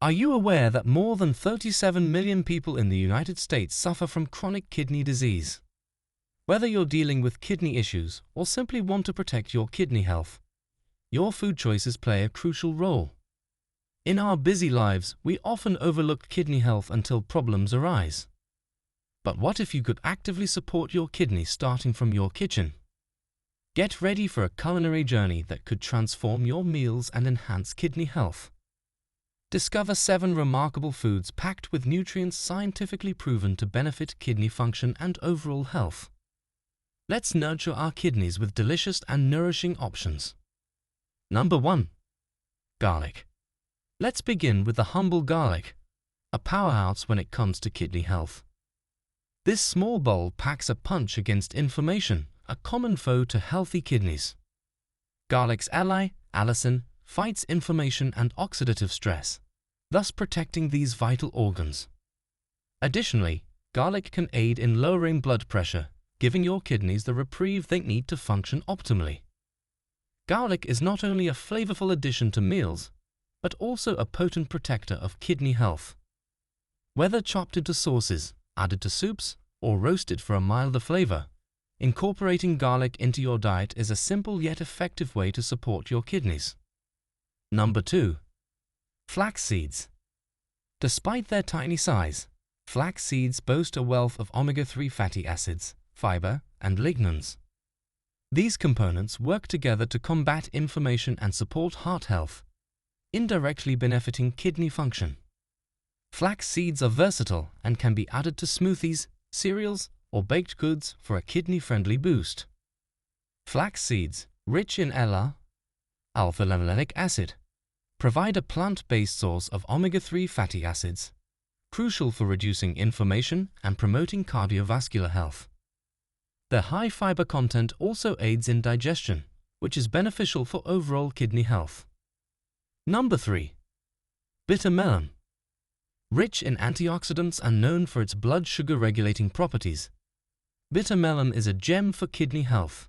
Are you aware that more than 37 million people in the United States suffer from chronic kidney disease? Whether you're dealing with kidney issues or simply want to protect your kidney health, your food choices play a crucial role. In our busy lives, we often overlook kidney health until problems arise. But what if you could actively support your kidneys starting from your kitchen? Get ready for a culinary journey that could transform your meals and enhance kidney health. Discover 7 remarkable foods packed with nutrients scientifically proven to benefit kidney function and overall health. Let's nurture our kidneys with delicious and nourishing options. Number 1. Garlic. Let's begin with the humble garlic, a powerhouse when it comes to kidney health. This small bowl packs a punch against inflammation, a common foe to healthy kidneys. Garlic's ally, allicin, fights inflammation and oxidative stress, thus protecting these vital organs. Additionally, garlic can aid in lowering blood pressure, giving your kidneys the reprieve they need to function optimally. Garlic is not only a flavorful addition to meals, but also a potent protector of kidney health. Whether chopped into sauces, added to soups, or roasted for a milder flavor, incorporating garlic into your diet is a simple yet effective way to support your kidneys. Number 2. Flax seeds. Despite their tiny size, flax seeds boast a wealth of omega-3 fatty acids, fiber, and lignans. These components work together to combat inflammation and support heart health, indirectly benefiting kidney function. Flax seeds are versatile and can be added to smoothies, cereals, or baked goods for a kidney-friendly boost. Flax seeds, rich in alpha-linolenic acid, provide a plant-based source of omega-3 fatty acids, crucial for reducing inflammation and promoting cardiovascular health. Their high fiber content also aids in digestion, which is beneficial for overall kidney health. Number 3. Bitter melon. Rich in antioxidants and known for its blood sugar regulating properties, bitter melon is a gem for kidney health.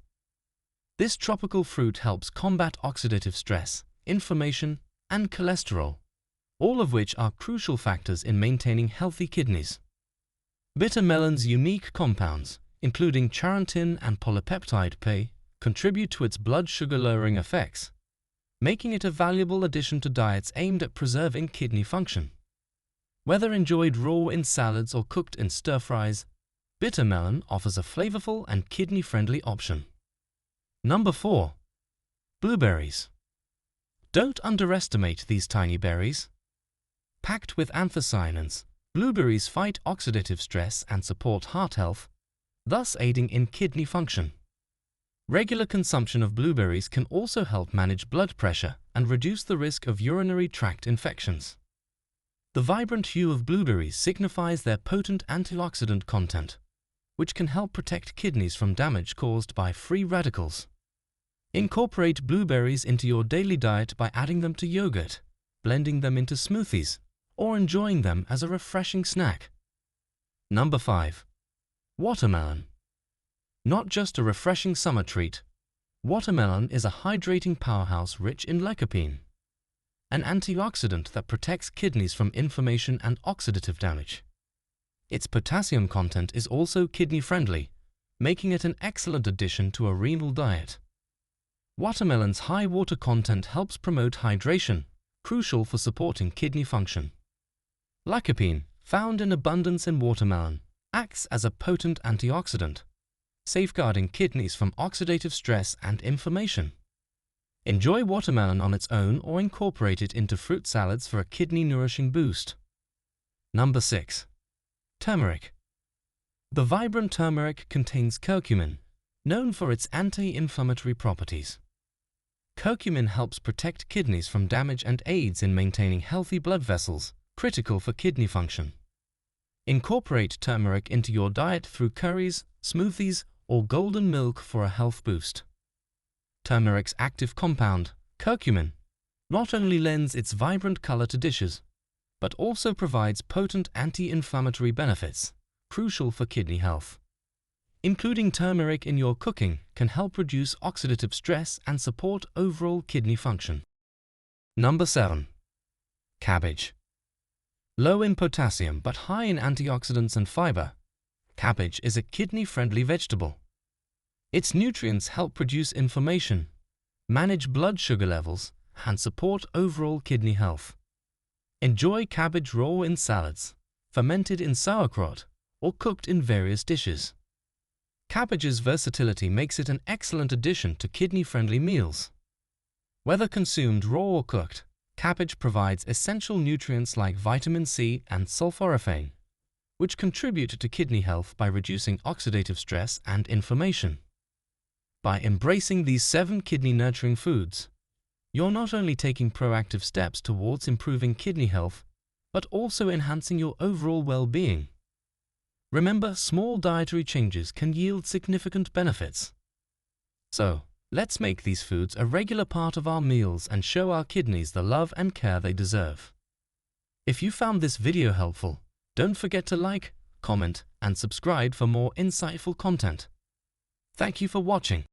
This tropical fruit helps combat oxidative stress, inflammation, and cholesterol, all of which are crucial factors in maintaining healthy kidneys. Bitter melon's unique compounds, including charantin and polypeptide pay, contribute to its blood sugar lowering effects, making it a valuable addition to diets aimed at preserving kidney function. Whether enjoyed raw in salads or cooked in stir-fries, bitter melon offers a flavorful and kidney-friendly option. Number 4. Blueberries. Don't underestimate these tiny berries. Packed with anthocyanins, blueberries fight oxidative stress and support heart health, thus aiding in kidney function. Regular consumption of blueberries can also help manage blood pressure and reduce the risk of urinary tract infections. The vibrant hue of blueberries signifies their potent antioxidant content, which can help protect kidneys from damage caused by free radicals. Incorporate blueberries into your daily diet by adding them to yogurt, blending them into smoothies, or enjoying them as a refreshing snack. Number 5. Watermelon. Not just a refreshing summer treat, watermelon is a hydrating powerhouse rich in lycopene, an antioxidant that protects kidneys from inflammation and oxidative damage. Its potassium content is also kidney-friendly, making it an excellent addition to a renal diet. Watermelon's high water content helps promote hydration, crucial for supporting kidney function. Lycopene, found in abundance in watermelon, acts as a potent antioxidant, safeguarding kidneys from oxidative stress and inflammation. Enjoy watermelon on its own or incorporate it into fruit salads for a kidney-nourishing boost. Number 6. Turmeric. The vibrant turmeric contains curcumin, known for its anti-inflammatory properties. Curcumin helps protect kidneys from damage and aids in maintaining healthy blood vessels, critical for kidney function. Incorporate turmeric into your diet through curries, smoothies, or golden milk for a health boost. Turmeric's active compound, curcumin, not only lends its vibrant color to dishes, but also provides potent anti-inflammatory benefits, crucial for kidney health. Including turmeric in your cooking can help reduce oxidative stress and support overall kidney function. Number 7. Cabbage. Low in potassium but high in antioxidants and fiber, cabbage is a kidney-friendly vegetable. Its nutrients help reduce inflammation, manage blood sugar levels, and support overall kidney health. Enjoy cabbage raw in salads, fermented in sauerkraut, or cooked in various dishes. Cabbage's versatility makes it an excellent addition to kidney-friendly meals. Whether consumed raw or cooked, cabbage provides essential nutrients like vitamin C and sulforaphane, which contribute to kidney health by reducing oxidative stress and inflammation. By embracing these 7 kidney-nurturing foods, you're not only taking proactive steps towards improving kidney health, but also enhancing your overall well-being. Remember, small dietary changes can yield significant benefits. So, let's make these foods a regular part of our meals and show our kidneys the love and care they deserve. If you found this video helpful, don't forget to like, comment, and subscribe for more insightful content. Thank you for watching.